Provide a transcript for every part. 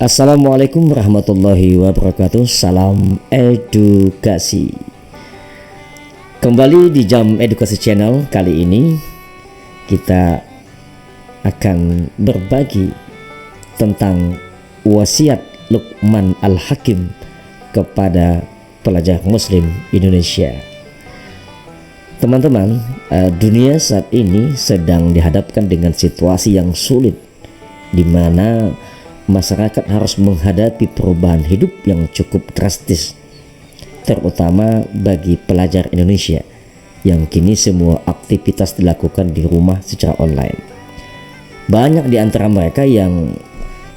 Assalamualaikum warahmatullahi wabarakatuh. Salam edukasi. Kembali di Jam Edukasi Channel. Kali ini kita akan berbagi tentang wasiat Luqman Al-Hakim kepada pelajar muslim Indonesia. Teman-teman, dunia saat ini sedang dihadapkan dengan situasi yang sulit, di mana masyarakat harus menghadapi perubahan hidup yang cukup drastis, terutama bagi pelajar Indonesia yang kini semua aktivitas dilakukan di rumah secara online. Banyak di antara mereka yang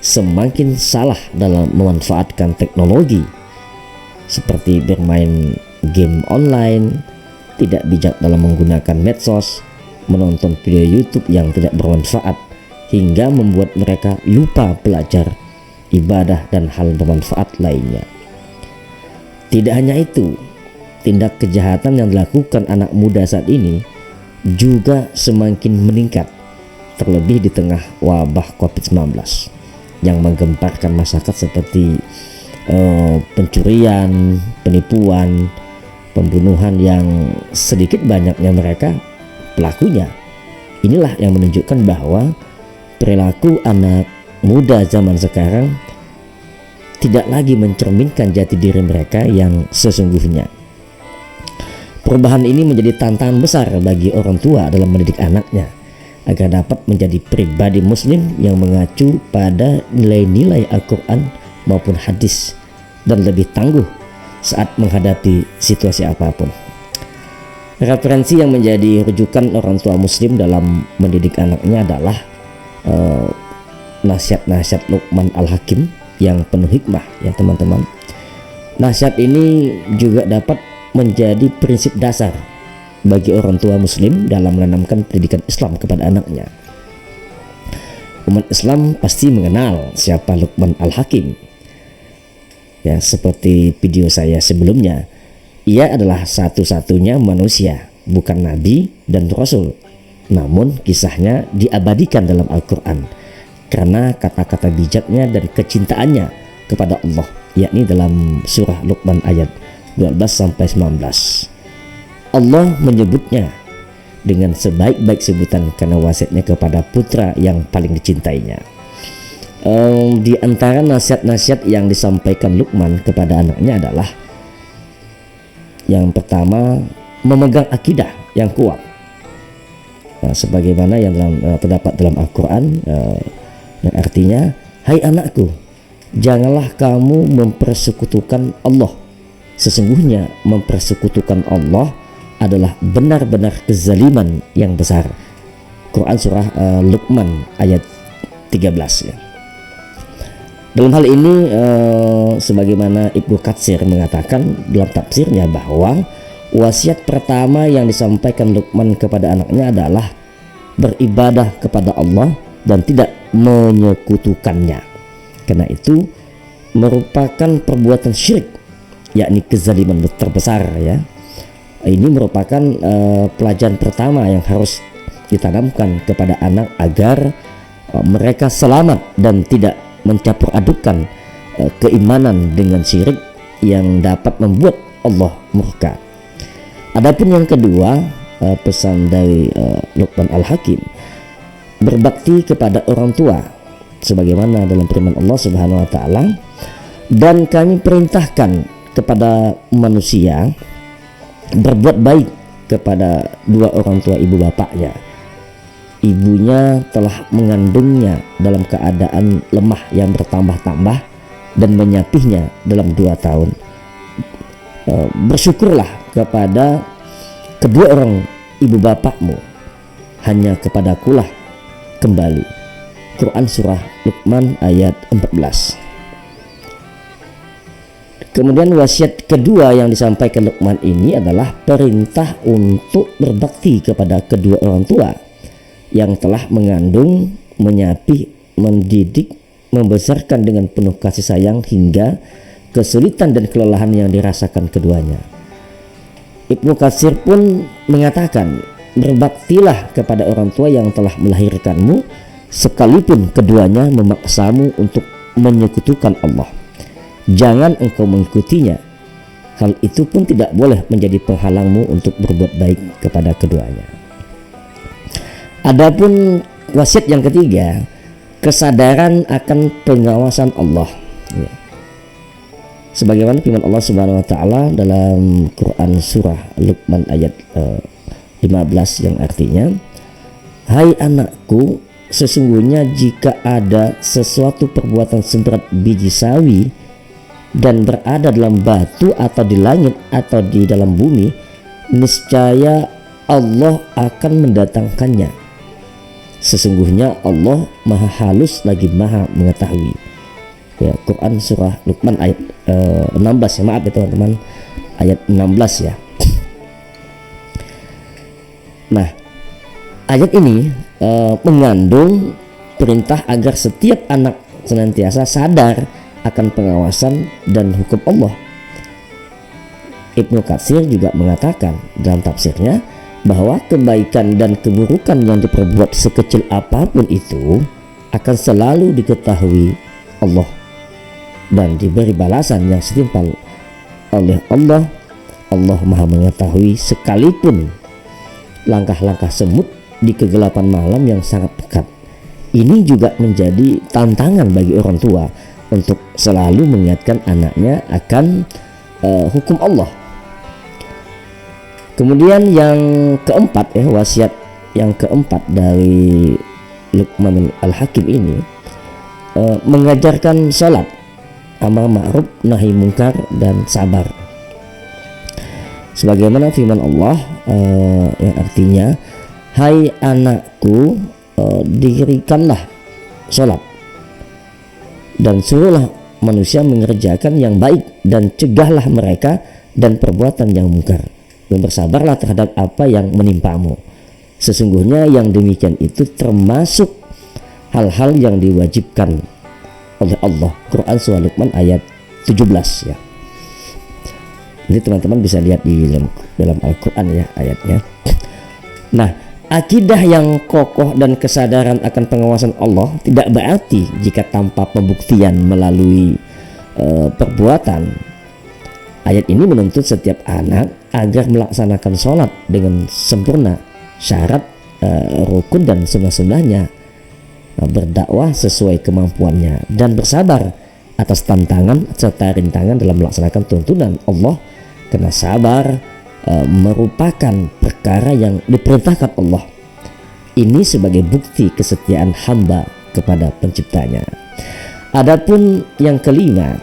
semakin salah dalam memanfaatkan teknologi, seperti bermain game online, tidak bijak dalam menggunakan medsos, menonton video YouTube yang tidak bermanfaat, hingga membuat mereka lupa belajar, ibadah, dan hal bermanfaat lainnya. Tidak hanya itu, tindak kejahatan yang dilakukan anak muda saat ini juga semakin meningkat, terlebih di tengah wabah COVID-19 yang menggemparkan masyarakat seperti pencurian, penipuan, pembunuhan yang sedikit banyaknya mereka pelakunya. Inilah yang menunjukkan bahwa perilaku anak muda zaman sekarang tidak lagi mencerminkan jati diri mereka yang sesungguhnya. Perubahan ini menjadi tantangan besar bagi orang tua dalam mendidik anaknya agar dapat menjadi pribadi muslim yang mengacu pada nilai-nilai Al-Quran maupun hadis dan lebih tangguh saat menghadapi situasi apapun. Referensi yang menjadi rujukan orang tua muslim dalam mendidik anaknya adalah nasihat-nasihat Luqman Al-Hakim yang penuh hikmah, ya teman-teman. Nasihat ini juga dapat menjadi prinsip dasar bagi orang tua muslim dalam menanamkan pendidikan Islam kepada anaknya. Umat Islam pasti mengenal siapa Luqman Al-Hakim. Ya, seperti video saya sebelumnya, ia adalah satu-satunya manusia, bukan nabi dan rasul. Namun kisahnya diabadikan dalam Al-Quran karena kata-kata bijaknya dan kecintaannya kepada Allah, yakni dalam surah Luqman ayat 12-19. Allah menyebutnya dengan sebaik-baik sebutan karena wasiatnya kepada putra yang paling dicintainya. Di antara nasihat-nasihat yang disampaikan Luqman kepada anaknya adalah yang pertama, memegang akidah yang kuat. Nah, sebagaimana yang terdapat dalam Al-Quran, yang artinya, hai anakku, janganlah kamu mempersekutukan Allah. Sesungguhnya mempersekutukan Allah adalah benar-benar kezaliman yang besar. Quran surah Luqman ayat 13 ya. Dalam hal ini sebagaimana Ibnu Katsir mengatakan dalam tafsirnya bahwa wasiat pertama yang disampaikan Luqman kepada anaknya adalah beribadah kepada Allah dan tidak menyekutukannya. Karena itu merupakan perbuatan syirik, yakni kezaliman terbesar ya. Ini merupakan pelajaran pertama yang harus ditanamkan kepada anak agar mereka selamat dan tidak mencampur adukan keimanan dengan syirik yang dapat membuat Allah murka. Adapun yang kedua, pesan dari Luqman Al-Hakim, berbakti kepada orang tua sebagaimana dalam firman Allah Subhanahu wa taala, dan kami perintahkan kepada manusia berbuat baik kepada dua orang tua ibu bapaknya. Ibunya telah mengandungnya dalam keadaan lemah yang bertambah-tambah dan menyapihnya dalam 2 tahun. Bersyukurlah kepada kedua orang ibu bapakmu, hanya kepadakulah kembali. Quran surah Luqman ayat 14. Kemudian wasiat kedua yang disampaikan Luqman ini adalah perintah untuk berbakti kepada kedua orang tua yang telah mengandung, menyapih, mendidik, membesarkan dengan penuh kasih sayang hingga kesulitan dan kelelahan yang dirasakan keduanya. Ibnu Katsir pun mengatakan, berbaktilah kepada orang tua yang telah melahirkanmu sekalipun keduanya memaksamu untuk menyekutukan Allah. Jangan engkau mengikutinya. Hal itu pun tidak boleh menjadi penghalangmu untuk berbuat baik kepada keduanya. Adapun wasiat yang ketiga, kesadaran akan pengawasan Allah. Ya. Sebagaimana firman Allah Subhanahu wa taala dalam Quran surah Luqman ayat 15 yang artinya, hai anakku, sesungguhnya jika ada sesuatu perbuatan seberat biji sawi dan berada dalam batu atau di langit atau di dalam bumi, niscaya Allah akan mendatangkannya. Sesungguhnya Allah maha halus lagi maha mengetahui. Ya, Quran surah Luqman ayat 16 ya, maaf ya teman-teman, ayat 16 ya. Nah, ayat ini mengandung perintah agar setiap anak senantiasa sadar akan pengawasan dan hukum Allah. Ibnu Katsir juga mengatakan dalam tafsirnya bahwa kebaikan dan keburukan yang diperbuat sekecil apapun itu akan selalu diketahui Allah dan diberi balasan yang setimpal oleh Allah. Allah maha mengetahui sekalipun langkah-langkah semut di kegelapan malam yang sangat pekat. Ini juga menjadi tantangan bagi orang tua untuk selalu mengingatkan anaknya akan hukum Allah. Kemudian yang keempat ya, wasiat yang keempat dari Luqman Al-Hakim ini mengajarkan salat, amar ma'ruf nahi mungkar dan sabar. Sebagaimana firman Allah yang artinya, hai anakku, dirikanlah salat dan suruhlah manusia mengerjakan yang baik dan cegahlah mereka dan perbuatan yang mungkar, dan bersabarlah terhadap apa yang menimpamu. Sesungguhnya yang demikian itu termasuk hal-hal yang diwajibkan oleh Allah. Quran surah Luqman ayat 17 ya. Jadi teman-teman bisa lihat di dalam Al-Quran ya ayatnya. Nah, akidah yang kokoh dan kesadaran akan pengawasan Allah tidak berarti jika tanpa pembuktian melalui perbuatan. Ayat ini menuntut setiap anak agar melaksanakan sholat dengan sempurna, syarat, rukun dan sunnah-sunnahnya, berdakwah sesuai kemampuannya, dan bersabar atas tantangan serta rintangan dalam melaksanakan tuntunan Allah, karena sabar merupakan perkara yang diperintahkan Allah. Ini sebagai bukti kesetiaan hamba kepada penciptanya. Adapun yang kelima,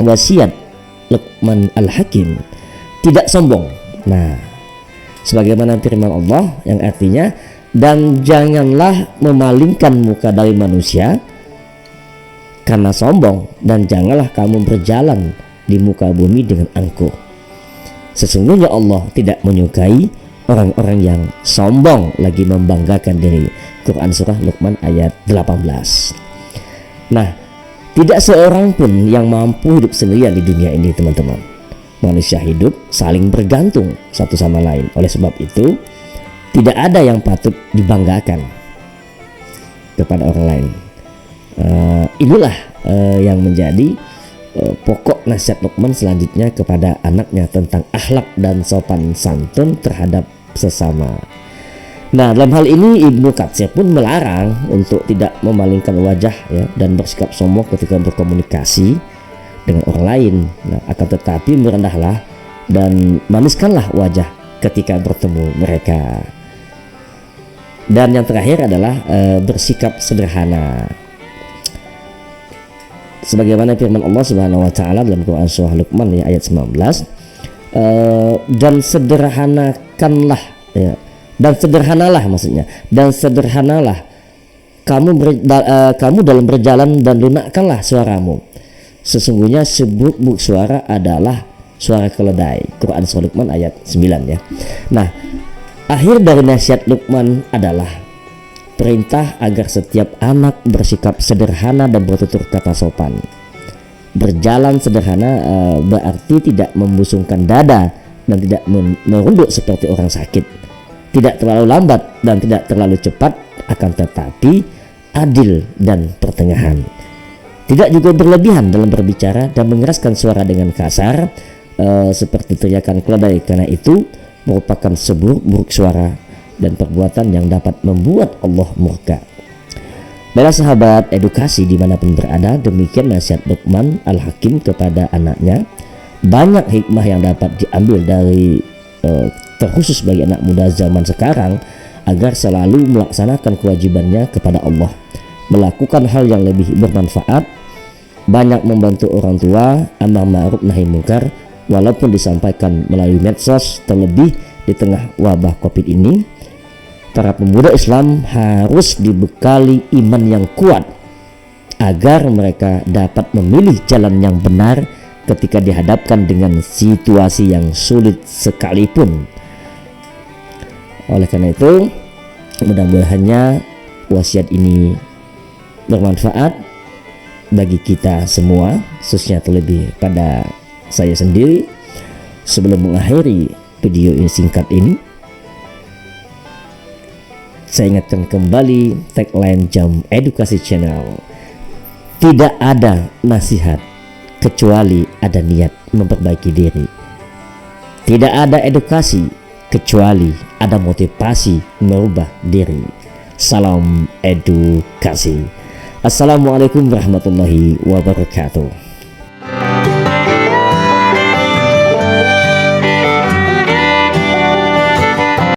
wasiat Luqman Al-Hakim, tidak sombong. Nah, sebagaimana firman Allah yang artinya, dan janganlah memalingkan muka dari manusia karena sombong, dan janganlah kamu berjalan di muka bumi dengan angkuh. Sesungguhnya Allah tidak menyukai orang-orang yang sombong lagi membanggakan diri. Quran surah Luqman ayat 18. Nah, tidak seorang pun yang mampu hidup sendirian di dunia ini, teman-teman. Manusia hidup saling bergantung satu sama lain. Oleh sebab itu, tidak ada yang patut dibanggakan kepada orang lain. Inilah yang menjadi pokok nasihat Luqman selanjutnya kepada anaknya tentang akhlak dan sopan santun terhadap sesama. Nah, dalam hal ini Ibnu Katsir pun melarang untuk tidak memalingkan wajah ya, dan bersikap sombong ketika berkomunikasi dengan orang lain. Nah, akan tetapi merendahlah dan maniskanlah wajah ketika bertemu mereka. Dan yang terakhir adalah bersikap sederhana. Sebagaimana firman Allah Subhanahu wa taala dalam Quran surah Luqman ya, ayat 19, dan sederhanakanlah ya, dan sederhanalah maksudnya, dan sederhanalah kamu dalam berjalan dan lunakkanlah suaramu. Sesungguhnya seburuk-buruk suara adalah suara keledai. Quran surah Luqman ayat 9 ya. Nah, akhir dari nasihat Luqman adalah perintah agar setiap anak bersikap sederhana dan bertutur kata sopan. Berjalan sederhana berarti tidak membusungkan dada dan tidak merunduk seperti orang sakit. Tidak terlalu lambat dan tidak terlalu cepat, akan tetapi adil dan pertengahan. Tidak juga berlebihan dalam berbicara dan mengeraskan suara dengan kasar seperti teriakan keledai, karena itu merupakan seburuk-buruk suara dan perbuatan yang dapat membuat Allah murka. Para sahabat edukasi dimanapun berada, demikian nasihat Luqman Al-Hakim kepada anaknya. Banyak hikmah yang dapat diambil dari terkhusus bagi anak muda zaman sekarang agar selalu melaksanakan kewajibannya kepada Allah, melakukan hal yang lebih bermanfaat, banyak membantu orang tua, amar ma'ruf nahi munkar walaupun disampaikan melalui medsos. Terlebih di tengah wabah Covid ini, para pemuda Islam harus dibekali iman yang kuat agar mereka dapat memilih jalan yang benar ketika dihadapkan dengan situasi yang sulit sekalipun. Oleh karena itu, mudah-mudahannya wasiat ini bermanfaat bagi kita semua, khususnya terlebih pada saya sendiri. Sebelum mengakhiri video ini singkat ini, saya ingatkan kembali tagline Jam Edukasi Channel. Tidak ada nasihat kecuali ada niat memperbaiki diri. Tidak ada edukasi kecuali ada motivasi merubah diri. Salam edukasi. Assalamualaikum warahmatullahi wabarakatuh.